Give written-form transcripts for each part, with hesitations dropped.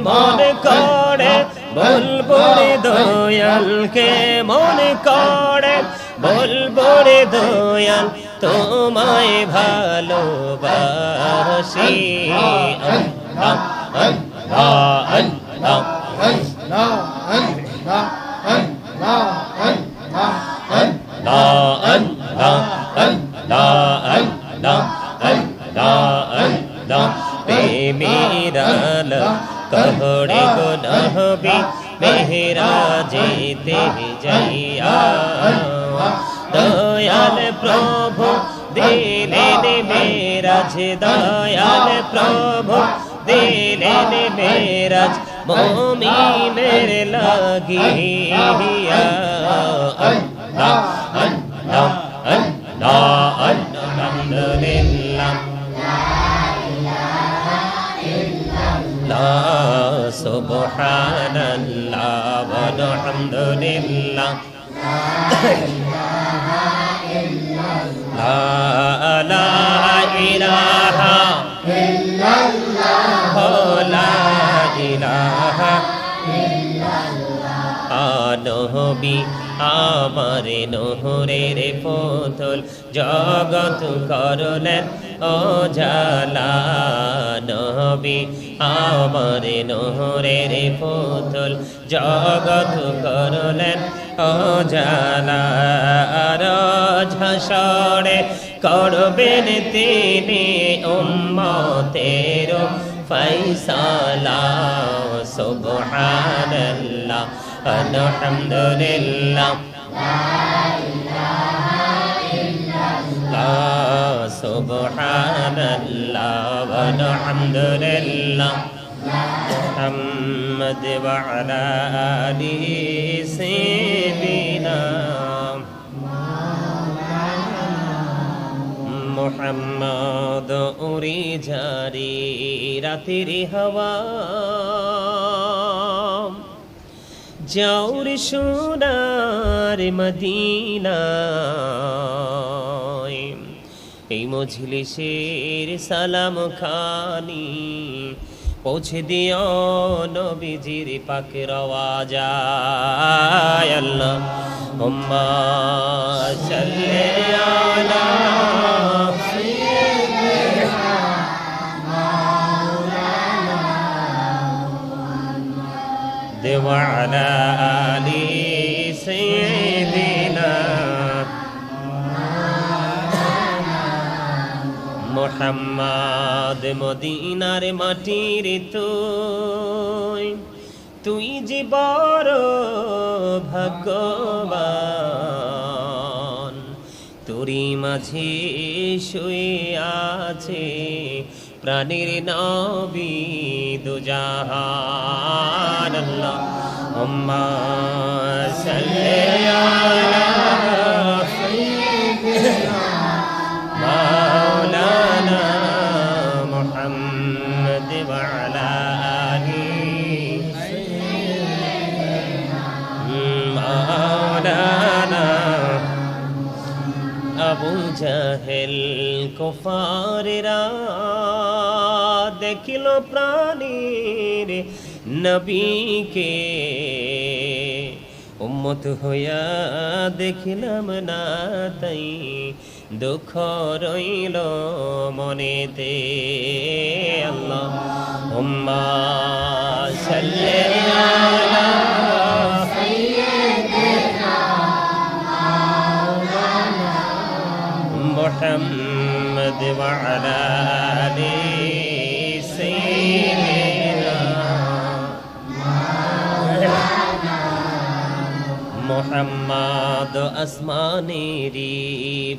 মনে করে বলবো রে দয়ালকে, মনে করে বলবো রে দয়াল তোমায় ভালোবাসি। আল্লাহ আল্লাহ আল্লাহ আল্লাহ আল্লাহ আল্লাহ আল্লাহ আল্লাহ আল্লাহ প্রেমেরাল कहड़े गो नबी मेहराजेते जाइया। दयाल प्रभु दिलेन मेराज, दयाल प्रभु दिलेन मेराज मोमिनेर लागिया। अल्लाह अल्लाह अल्लाह अल्हम्दुलिल्लाह ला सुब्हानल्लाह वल्हम्दुलिल्लाह ला इलाहा इल्लल्लाह ला इलाहा नबी आमार নহরের পুতুল জগৎ করলেন উজালা। নবী আমার নহরের পুতুল জগৎ করলেন উজালা। রোজ হাসরে করবেন তিনি উম্মতের ফয়সালা। সুবহানাল্লাহ আলহামদুলিল্লাহ সুবহানাল্লাহ আলহামদুলিল্লাহ মুহাম্মদ ওয়া আলা আলিহি সাইয়্যিদিনা মুহাম্মদ উড়ি জারি রাতের হাওয়া। যাওর সোনার মদিনায় এই মজলিসের সালাম খানি পৌঁছে দিও নবীজির পাকের আওয়াজায়। আল্লাহুম্মা সাল্লি আলা وعلى آل سيدنا محمد মদিনার মাটির তুই যে বড় ভাগ্যবান, তোরই মাঝে শুয়ে আছে প্রাণের নবী দুজাহান। আল্লাহুম্মা সাল্লি আলা সাইয়্যিদিনা মাওলানা মুহাম্মদ ওয়া আলা আলি মাওলানা। আবু জাহেল কুফাররা দেখিল প্রাণীর নবীকে, উম্মত হইয়া দেখিলাম না তাই দুঃখ রইল মনেতে। আল্লাহুম্মা সাল্লি আলা সাইয়্যিদিনা মাওলানা মুহাম্মদ ওয়া আলা আলি মুহাম্মদ আসমানেরি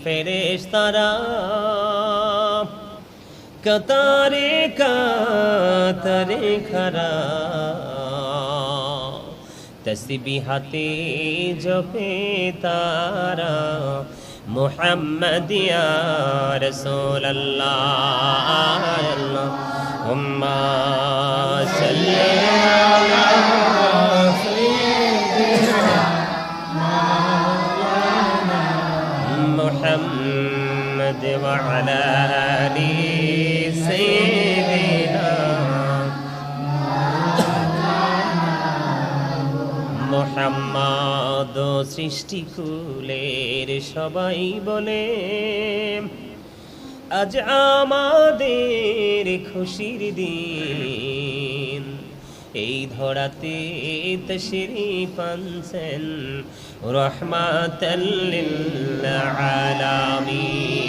ফেরেশতারা কাতারে কাতারে খারা তসবিহাতে জপে তারা মুহাম্মদ ইয়া রাসূলুল্লাহ। আল্লাহুম্মা সাল্লি আলা محمد وعلى آل سيدنا মুহাম্মদ সৃষ্টিকুলের সবাই বলে আজ আমাদের খুশির দিন এই ধরাতে তশরিফ আনছেন রাহমাতাল লিল আলামিন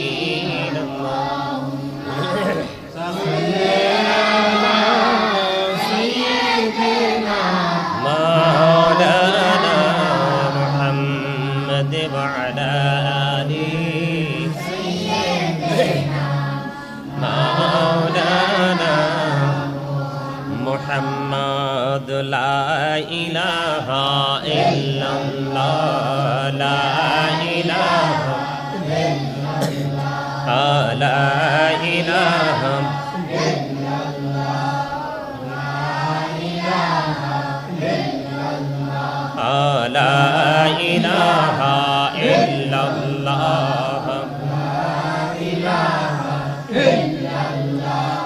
মাওলানা মুহাম্মদ ওয়া আলা আলিহি সাইয়্যিদিনা মাওলানা মুহাম্মদ লা ইলাহা ইল্লাল্লাহ লা ইলাহা ইল্লাল্লাহ লা ইলাহা লা ইলাহা ইল্লাল্লাহ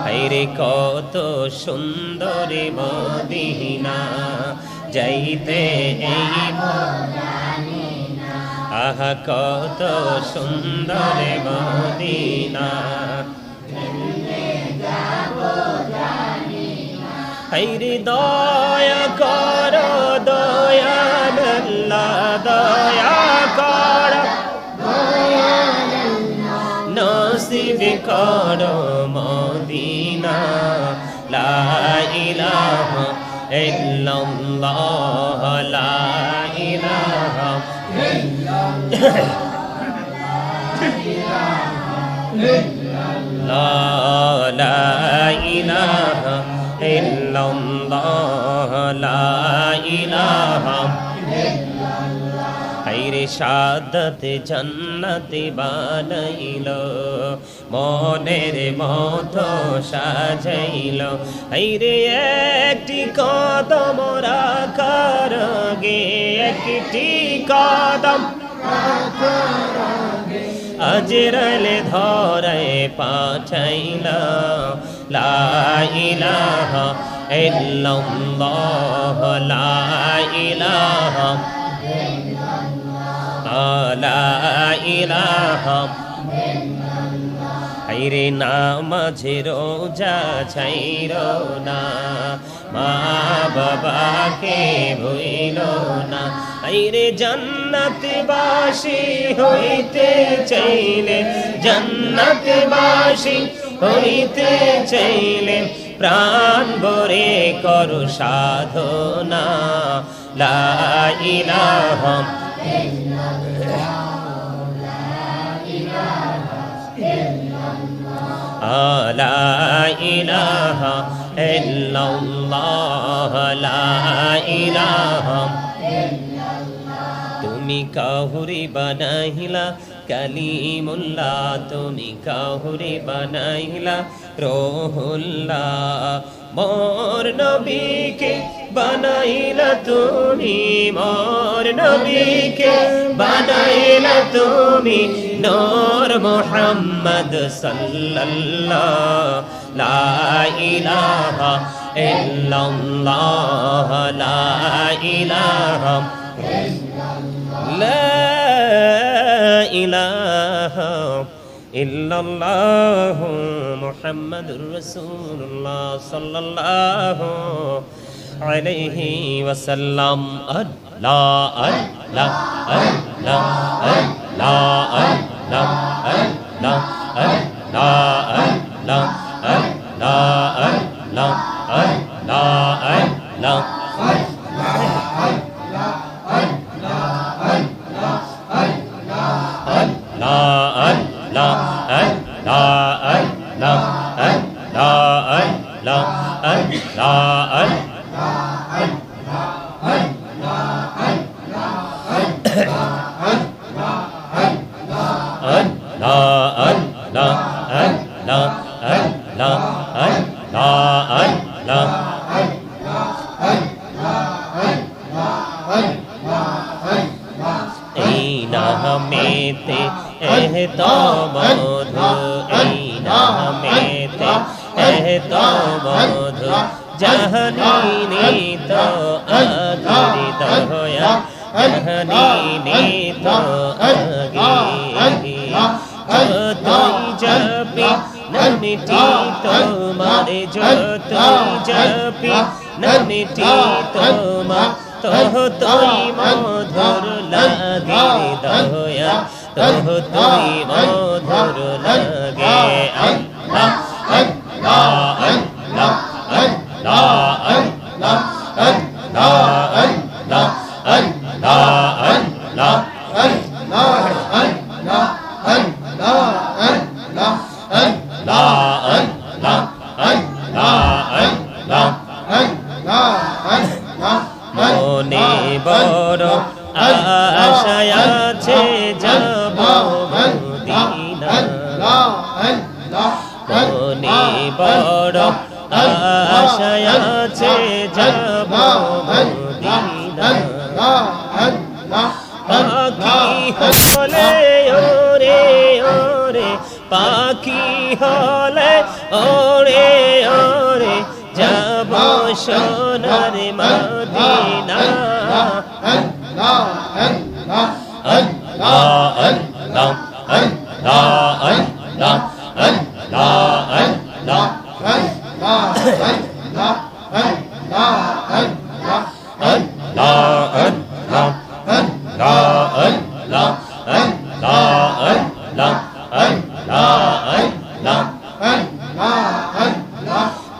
হায়রে কত সুন্দর মদিনা যাইতে এই আহা কত সুন্দর মদিনা হায়রে দয়া কর দয়াল আল্লাহ দয়া কর নসিব কর মদিনা লা ইলাহা ইল্লাল্লাহ লা ইলাহা ইল্লাল্লাহ লা ইলাহা ইল্লাল্লাহ লা ইলাহা হায়রে শাহাদাত জান্নাত বানাইলো মনের মতো সাজাইলো হায়রে একটি কদম রাখার আগে একটি কদম আজরাইল ধরায় পাঠাইলা লা ইলাহা ইল্লাল্লাহ লা ইলাহা লা ইলাহা হায়রে নামাজে রোজা ছাইরো না মা বাবাকে ভুইলো না হায়রে জান্নাতবাসী হইতে চাইলে জান্নাতবাসী হইতে চাইলে প্রাণ ভরে করো সাধনা লা ইলাহা লা ইলাহা ইল্লাল্লাহ লা ইলাহা তুমি কাহুরি বানাইলা কালিমুল্লাহ তুমি কাহুরি বানাইলা রূহুল্লাহ মোর নবীকে বানাইলা তুমি মোর নবীকে বানাইলা তুমি নূর মুহাম্মদ সাল্লাল্লাহ লা ইলাহা ইল্লাল্লাহ লা ইলাহা লা ইলাহা ইল্লাল্লাহু মুহাম্মাদুর রাসূলুল্লাহ সাল্লাল্লাহু আলাইহি ওয়াসাল্লাম আল্লাহ আল্লাহ আল্লাহ আল্লাহ আল্লাহ আল্লাহ আল্লাহ আল্লাহ আল্লাহ আল্লাহ আল্লাহ এই নামেতে এত মধু এই নামেতে এত মধু জাহানি তো আগের দয়া জানি তো আগে যতই জপি নামটি তোমার যতই জপি নামটি তোমার ততই মধুর লাগে দয়া ততই মধুর লাগে আল্লাহ আল্লাহ আল্লাহ আল্লাহ আল্লাহ আল্লাহ আল্লাহ মনে বড় আশায় আছে যাব মদিনা মনে বড় আশায় আছে যাব মদিনা পাখি হলে ওরে ওরে পাখি হলে ওরে ওরে যাব সোনার মদিনা আল্লাহ আল্লাহ আল্লাহ আল্লাহ আল্লাহ আল্লাহ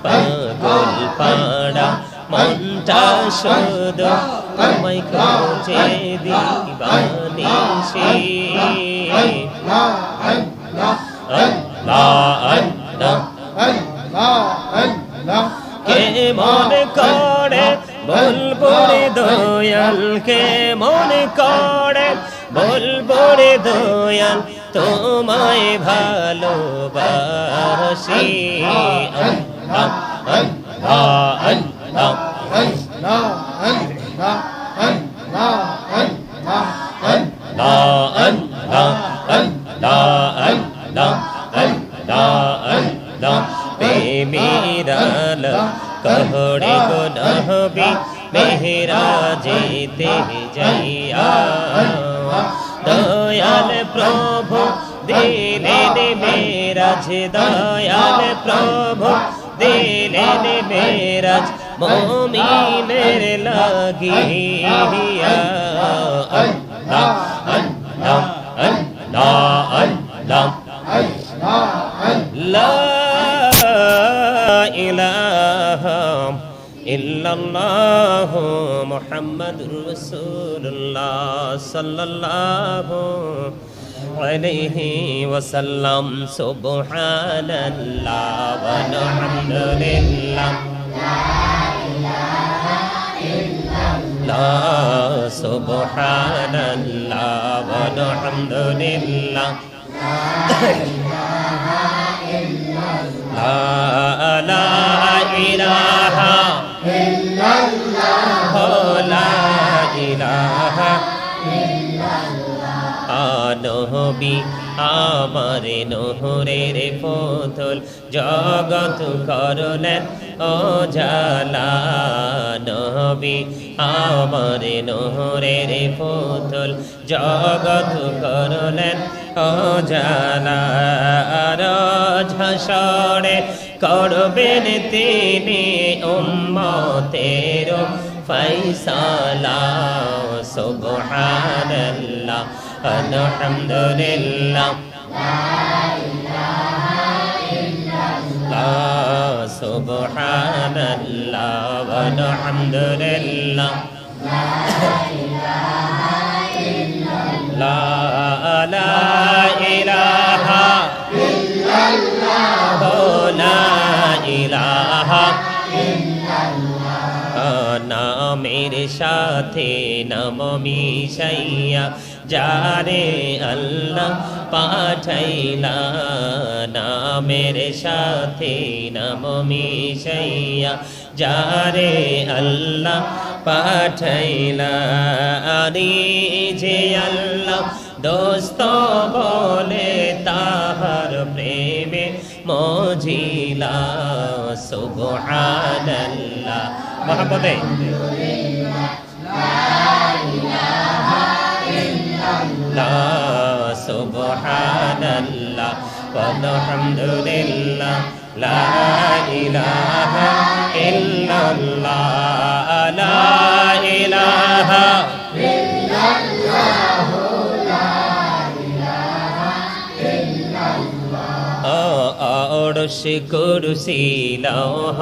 পাগল পাড়া মনটা শুধু তোমায় খোঁজে দিবানিশি কে মনে করে বলবো রে দয়াল কে মনে করে বলবো রে দয়াল তোমায় ভালোবাসি আল্লাহ আল্লাহ আল্লাহ আল্লাহ আল্লাহ আল্লাহ আল্লাহ আল্লাহ আল্লাহ আল্লাহ প্রেমেরাল कहड़े गो नबी मेहरा जेते जाइया दयाल प्रभु दिले ने मेराज दयाल प्रभु दिले ने मेराज मोमिनेर लागिया अल्लाह अल्लाह अल्लाह अल्लाह ला इलाहा इल्लल्लाह मुहम्मदुर रसूलुल्लाह सल्लल्लाहु अलैहि वसल्लम सुबहानल्लाह वल्हम्दुलिल्लाह ला सुबहानल्लाह वल्हम्दुलिल्लाह ला इलाहा इल्लल्लाह ला इलाहा नबी आमारे নহরের পুতুল জগৎ করলেন উজালা নবী আমারে নহরের পুতুল জগৎ করলেন উজালা রোজ হাসরে করবেন তিনি উম্মতের ফয়সালা সুবহানাল্লাহ আলহামদুলিল্লাহ লা সুবহানাল্লাহ আলহামদুলিল্লাহ লা ইলাহা ইল্লাল্লাহ লা ইলাহা নামের সাথে নাম মিশাইয়া যারে আল্লাহ পাঠাইলা নামের সাথে নাম মিশাইয়া যারে আল্লাহ পাঠাইলা আরে যে আল্লাহ দোস্ত বলে তাহার প্রেমে মজিলা সুবহানাল্লাহ মহব্বতে লা সুবহানাল্লাহ ওয়ালহামদুলিল্লাহ লা ইলাহা ইল্লাল্লাহ লা ইলাহা আরশ কুরসি লৌহ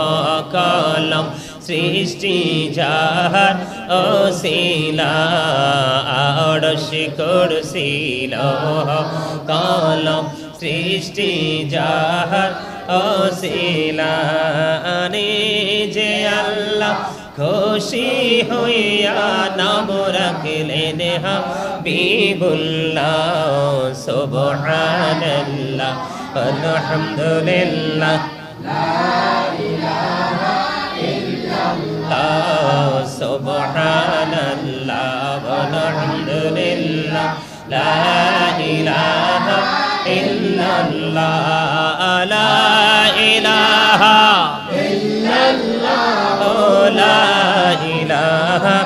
কলম সৃষ্টি যাহার ওসিলা আরশ কুরসি লৌহ কলম সৃষ্টি যাহার ওসিলা নে যে আল্লাহ খুশি হইয়া নাম রাখলেন হাবিবুল্লাহ সুবহানাল্লাহ আলহামদুলিল্লাহ লা ইলাহা ইল্লাল্লাহ সুবহানাল্লাহ আলহামদুলিল্লাহ লা ইলাহা ইল্লাল্লাহ লা ইলাহা ইল্লাল্লাহ লা ইলাহা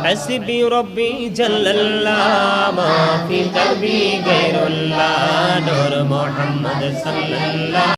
حسبي ربي جل الله ما في قلبي غير الله نور محمد صلى الله